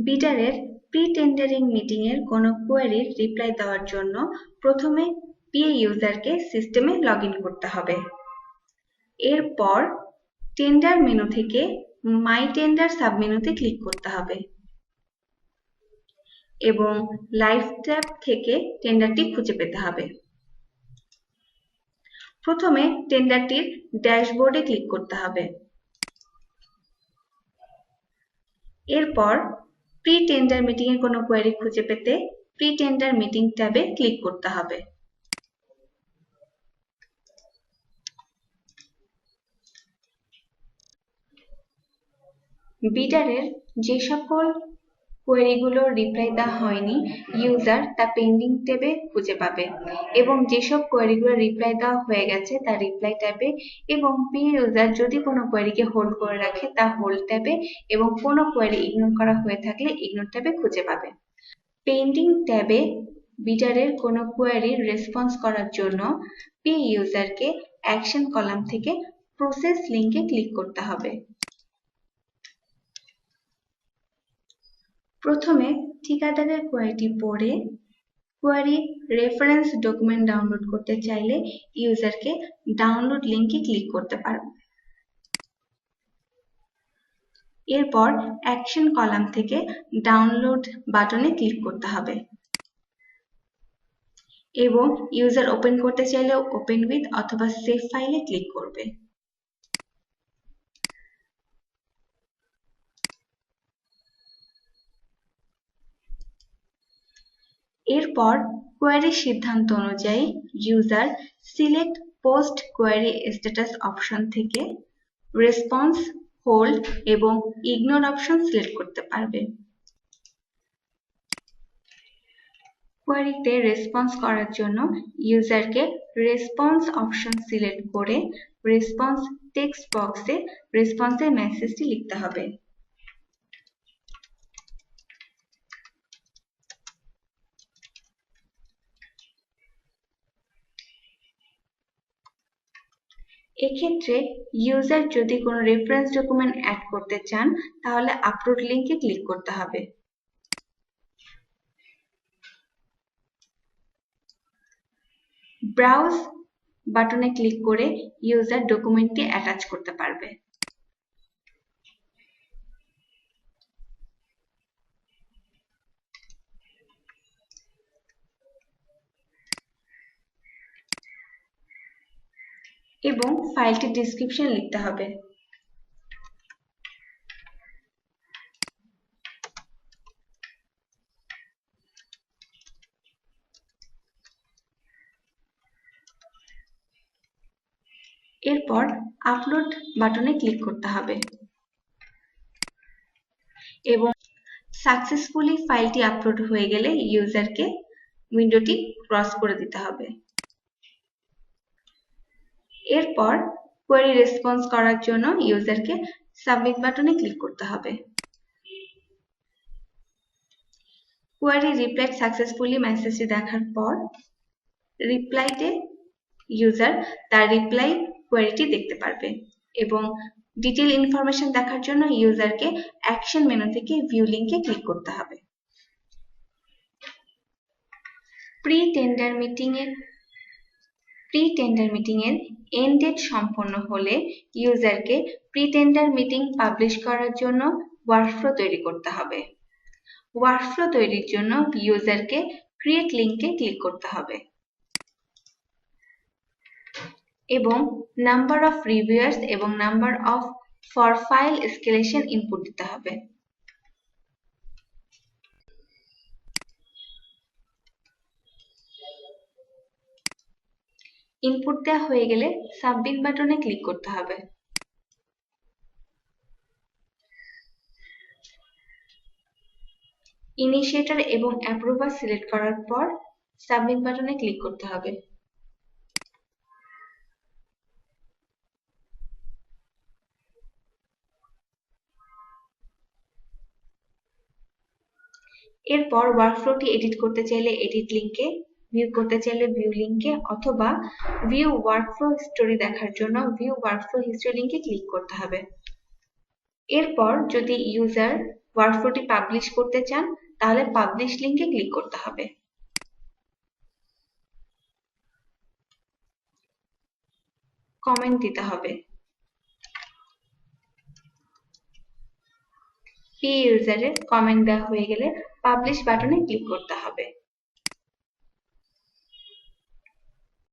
বিডারের pre-tendering মিটিংয়ের কোনো কোয়েরির reply দেওয়ার জন্য প্রথমে পিএ ইউজারকে সিস্টেমে লগ ইন করতে হবে। এরপর টেন্ডার মেনু থেকে মাই টেন্ডার সাবমেনুতে ক্লিক করতে হবে এবং লাইভ ট্যাব থেকে টেন্ডারটি খুঁজে পেতে হবে। প্রথমে টেন্ডারটির ড্যাশবোর্ডে ক্লিক করতে হবে। এরপর প্রি টেন্ডার মিটিং এর কোনো কোয়েরি খুঁজে পেতে প্রি টেন্ডার মিটিং ট্যাবে ক্লিক করতে হবে। বিডারের যে সকল কোয়েরিগুলোর রিপ্লাই দেওয়া হয়নি ইউজার তা পেন্ডিং ট্যাবে খুঁজে পাবে এবং যেসব কোয়েরিগুলোর রিপ্লাই দেওয়া হয়ে গেছে তা রিপ্লাই ট্যাবে এবং পিএ ইউজার যদি কোনো কোয়েরিকে হোল্ড করে রাখে তা হোল্ড ট্যাবে এবং কোনো কোয়েরি ইগনোর করা হয়ে থাকলে ইগনোর ট্যাবে খুঁজে পাবে। পেন্ডিং ট্যাবে বিডারের কোনো কোয়েরির রেসপন্স করার জন্য পিএ ইউজারকে অ্যাকশন কলাম থেকে প্রসেস লিংকে ক্লিক করতে হবে। প্রথমে ঠিকাদারের কোয়েরিটি পড়ে কোয়েরি রেফারেন্স ডকুমেন্ট ডাউনলোড করতে চাইলে ইউজারকে ডাউনলোড লিংকে ক্লিক করতে পারবে। এরপর অ্যাকশন কলাম থেকে ডাউনলোড বাটনে ক্লিক করতে হবে এবং ইউজার ওপেন করতে চাইলেও ওপেন উইথ অথবা সেভ ফাইলে ক্লিক করবে। এরপর কোয়েরির সিদ্ধান্ত অনুযায়ী user select post query status option থেকে রেসপন্স, হোল্ড এবং ইগনোর অপশন সিলেক্ট করতে পারবে। কোয়েরিতে রেসপন্স করার জন্য ইউজারকে রেসপন্স অপশন সিলেক্ট করে রেসপন্স টেক্সট বক্সে রেসপন্সের মেসেজটি লিখতে হবে। এক্ষেত্রে ইউজার যদি কোনো রেফারেন্স ডকুমেন্ট অ্যাড করতে চান তাহলে আপলোড লিংকে ক্লিক করতে হবে। ব্রাউজ বাটনে ক্লিক করে ইউজার ডকুমেন্টটি অ্যাটাচ করতে পারবে। এবং ফাইলটির ডেসক্রিপশন লিখতে হবে। এরপর আপলোড বাটনে ক্লিক করতে হবে এবং সাকসেসফুলি ফাইলটি আপলোড হয়ে গেলে ইউজারকে উইন্ডোটি ক্রস করে দিতে হবে। এরপর কোয়েরি রেসপন্স করার জন্য ইউজারকে সাবমিট বাটনে ক্লিক করতে হবে। কোয়েরি রিপ্লাইড সাকসেসফুলি মেসেজটি দেখার পর রিপ্লাইতে ইউজার তার রিপ্লাই কোয়েরিটি দেখতে পারবে এবং ডিটেইল ইনফরমেশন দেখার জন্য ইউজারকে অ্যাকশন মেনু থেকে ভিউ লিংকে ক্লিক করতে হবে। প্রি টেন্ডার মিটিং এর এন্ড ডেট সম্পন্ন হলে ইউজারকে প্রি টেন্ডার মিটিং পাবলিশ করার জন্য ওয়ার্কফ্লো তৈরি করতে হবে। ওয়ার্কফ্লো তৈরির জন্য ইউজারকে ক্রিয়েট লিংকে ক্লিক করতে হবে এবং নাম্বার অফ রিভিউয়ার্স এবং number of for file escalation input দিতে হবে। ইনপুট দেওয়া হয়ে গেলে সাবমিট বাটনে ক্লিক করতে হবে। ইনিশিয়েটর এবং অ্যাপ্রুভার সিলেক্ট করার পর সাবমিট বাটনে ক্লিক করতে হবে। এরপর ওয়ার্কফ্লোটি এডিট করতে চাইলে এডিট লিংকে, ভিউ করতে চাইলে ভিউ লিংকে অথবা ভিউ ওয়ার্কফ্লো হিস্টোরি দেখার জন্য ভিউ ওয়ার্কফ্লো হিস্টোরি লিংকে ক্লিক করতে হবে। এরপর যদি ইউজার ওয়ার্কফ্লোটি পাবলিশ করতে চান তাহলে পাবলিশ লিঙ্কে ক্লিক করতে হবে। কমেন্ট দিতে হবে। পি ইউজারের কমেন্ট দেওয়া হয়ে গেলে পাবলিশ বাটনে ক্লিক করতে হবে।